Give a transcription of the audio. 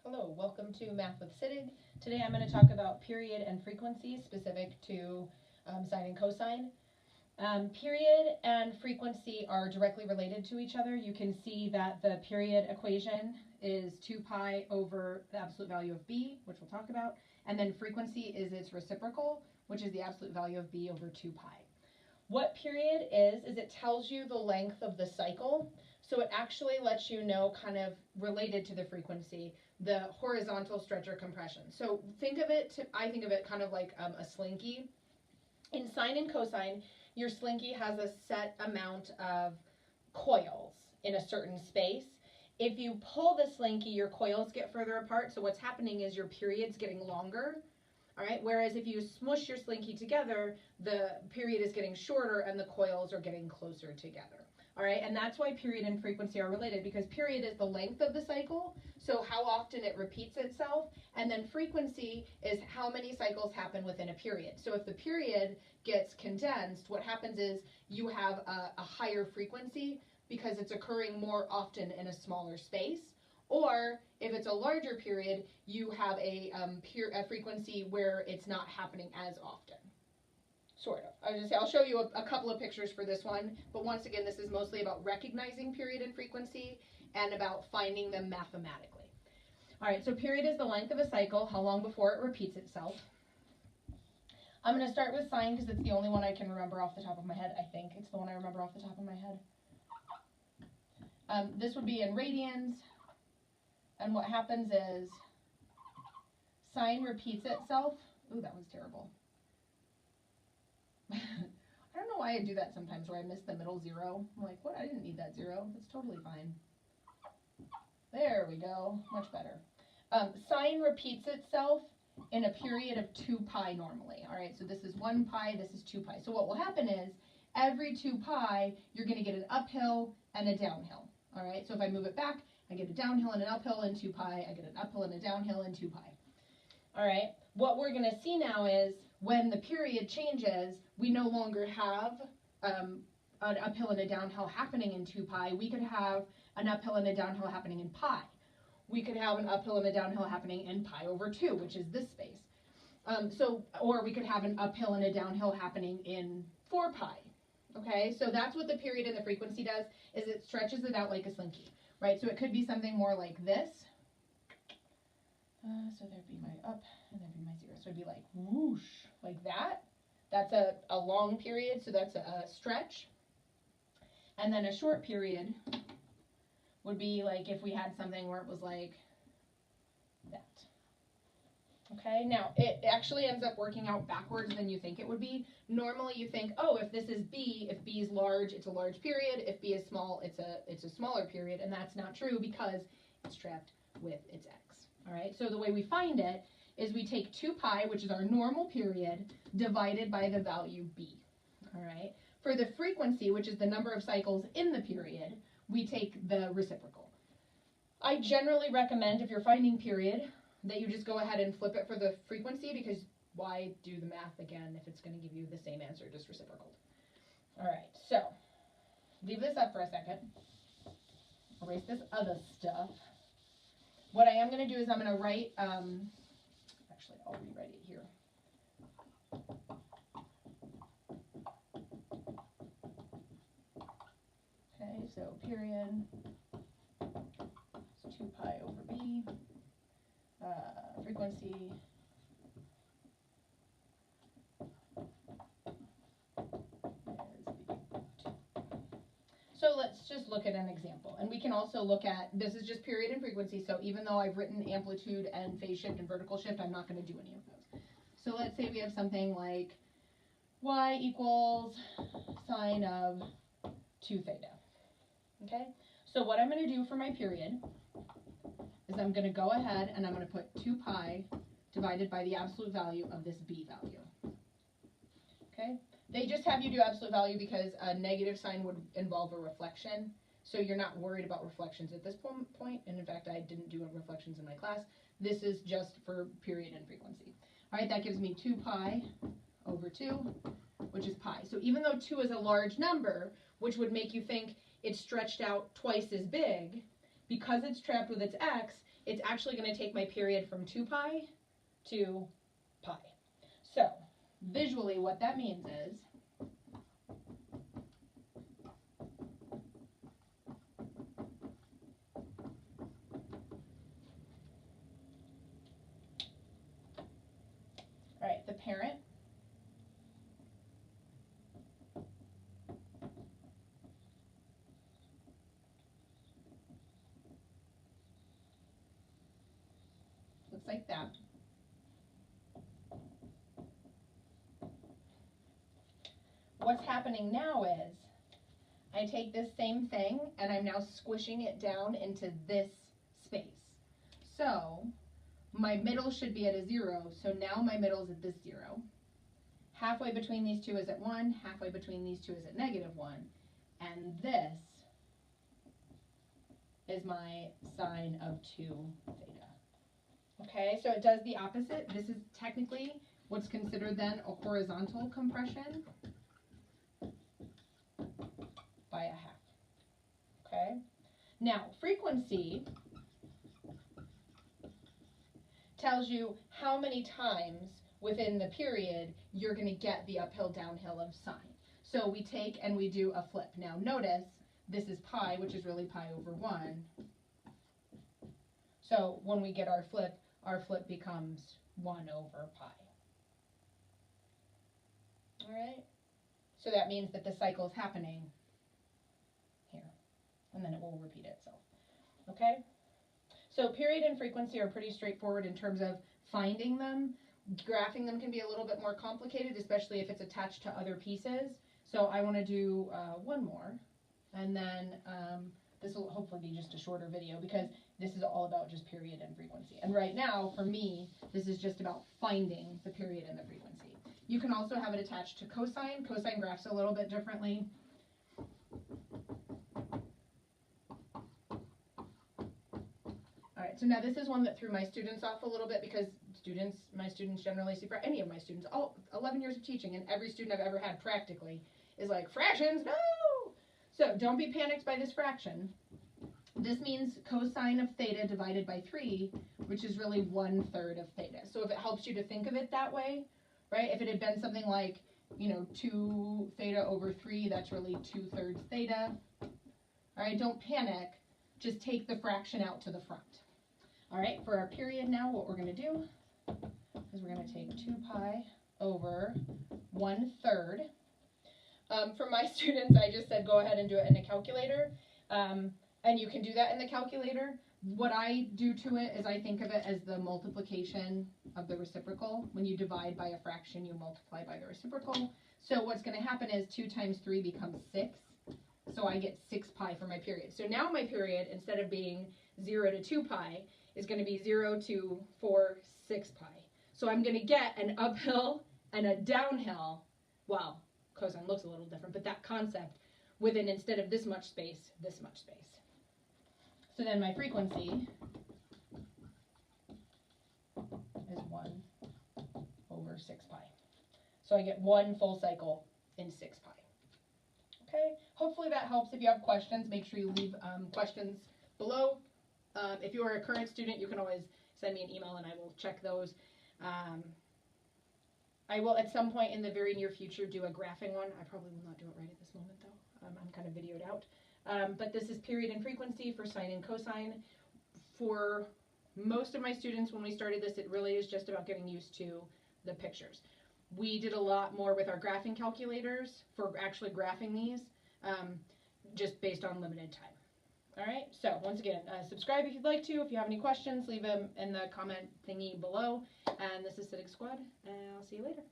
Hello, welcome to Math with Sittig. Today I'm going to talk about period and frequency specific to sine and cosine. Period and frequency are directly related to each other. You can see that the period equation is 2 pi over the absolute value of b, which we'll talk about, and then frequency is its reciprocal, which is the absolute value of b over 2 pi. What period is it tells you the length of the cycle, so it actually lets you know, kind of related to the frequency, the horizontal stretch or compression. So I think of it kind of like a slinky. In sine and cosine, your slinky has a set amount of coils in a certain space. If you pull the slinky, your coils get further apart, so what's happening is your period's getting longer. All right, whereas if you smush your slinky together, the period is getting shorter and the coils are getting closer together. All right, and that's why period and frequency are related, because period is the length of the cycle, so how often it repeats itself, and then frequency is how many cycles happen within a period. So if the period gets condensed, what happens is you have a higher frequency because it's occurring more often in a smaller space. Or if it's a larger period, you have a frequency where it's not happening as often. Sort of. I'll show you a couple of pictures for this one, but once again, this is mostly about recognizing period and frequency and about finding them mathematically. All right, so period is the length of a cycle, how long before it repeats itself. I'm going to start with sine because it's the only one I can remember off the top of my head, I think. It's the one I remember off the top of my head. This would be in radians, and what happens is sine repeats itself. Ooh, that was terrible. I don't know why I do that sometimes, where I miss the middle zero. I'm like, what? I didn't need that zero. That's totally fine. There we go. Much better. Sine repeats itself in a period of 2 pi normally. All right, so this is 1 pi, this is 2 pi. So what will happen is every 2 pi, you're going to get an uphill and a downhill. All right, so if I move it back, I get a downhill and an uphill in 2 pi. I get an uphill and a downhill in 2 pi. All right, what we're going to see now is when the period changes, we no longer have an uphill and a downhill happening in 2 pi. We could have an uphill and a downhill happening in pi. We could have an uphill and a downhill happening in pi over 2, which is this space. Or we could have an uphill and a downhill happening in 4 pi. Okay, so that's what the period and the frequency does, is it stretches it out like a slinky, right? So it could be something more like this. So there'd be my up and there'd be my zero. So it'd be like whoosh, like that. That's a long period, so that's a stretch. And then a short period would be like if we had something where it was like that. Okay, now it actually ends up working out backwards than you think it would be. Normally you think, oh, if this is B, if B is large, it's a large period. If B is small, it's a smaller period, and that's not true because it's trapped with its x. All right, so the way we find it is we take 2 pi, which is our normal period, divided by the value b. All right, for the frequency, which is the number of cycles in the period, we take the reciprocal. I generally recommend, if you're finding period, that you just go ahead and flip it for the frequency, because why do the math again if it's going to give you the same answer, just reciprocal? All right, so leave this up for a second. Erase this other stuff. What I am going to do is I'm going to write, actually I'll rewrite it here. Okay, so period is 2 pi over b. Frequency is b. So let's just look at an example. And we can also look at, this is just period and frequency, so even though I've written amplitude and phase shift and vertical shift, I'm not going to do any of those. So let's say we have something like y equals sine of 2 theta. Okay? So what I'm going to do for my period is I'm going to go ahead and I'm going to put 2 pi divided by the absolute value of this b value. Okay? They just have you do absolute value because a negative sign would involve a reflection, so you're not worried about reflections at this point, and in fact I didn't do reflections in my class. This is just for period and frequency. All right, that gives me 2 pi over 2, which is pi. So even though 2 is a large number, which would make you think it's stretched out twice as big, because it's trapped with its x, it's actually going to take my period from 2 pi to pi. So visually what that means is all right, the parent looks like that. What's happening now is I take this same thing and I'm now squishing it down into this space. So my middle should be at a 0, so now my middle is at this 0. Halfway between these two is at 1, halfway between these two is at -1, and this is my sine of 2 theta. Okay, so it does the opposite. This is technically what's considered then a horizontal compression by a half. Okay, now frequency tells you how many times within the period you're going to get the uphill downhill of sine. So we take and we do a flip. Now notice this is pi, which is really pi over 1. So when we get our flip becomes 1 over pi. All right, so that means that the cycle is happening here, and then it will repeat itself. Okay, so period and frequency are pretty straightforward in terms of finding them. Graphing them can be a little bit more complicated, especially if it's attached to other pieces. So I want to do one more, and then this will hopefully be just a shorter video because this is all about just period and frequency. And right now, for me, this is just about finding the period and the frequency. You can also have it attached to cosine. Cosine graphs a little bit differently. All right, so now this is one that threw my students off a little bit because my students generally see, any of my students, all 11 years of teaching, and every student I've ever had practically is like, fractions, no! So don't be panicked by this fraction. This means cosine of theta divided by 3, which is really 1/3 of theta. So if it helps you to think of it that way, right? If it had been something like, 2 theta over 3, that's really 2/3 theta. All right, don't panic. Just take the fraction out to the front. All right, for our period now, what we're going to do is we're going to take 2 pi over 1/3. For my students, I just said go ahead and do it in a calculator. And you can do that in the calculator. What I do to it is I think of it as the multiplication of the reciprocal. When you divide by a fraction, you multiply by the reciprocal. So what's going to happen is 2 times 3 becomes 6. So I get 6 pi for my period. So now my period, instead of being 0 to 2 pi, is going to be 0 to 4, 6 pi. So I'm going to get an uphill and a downhill. Wow, cosine looks a little different, but that concept within, instead of this much space, this much space. So then my frequency is 1 over 6 pi. So I get 1 full cycle in 6 pi. Okay, hopefully that helps. If you have questions, make sure you leave questions below. If you are a current student, you can always send me an email and I will check those. I will at some point in the very near future do a graphing one. I probably will not do it right at this moment though. I'm kind of videoed out. But this is period and frequency for sine and cosine. For most of my students, when we started this, it really is just about getting used to the pictures. We did a lot more with our graphing calculators for actually graphing these, just based on limited time. All right, so once again, subscribe if you'd like to. If you have any questions, leave them in the comment thingy below. And this is Civic Squad, and I'll see you later.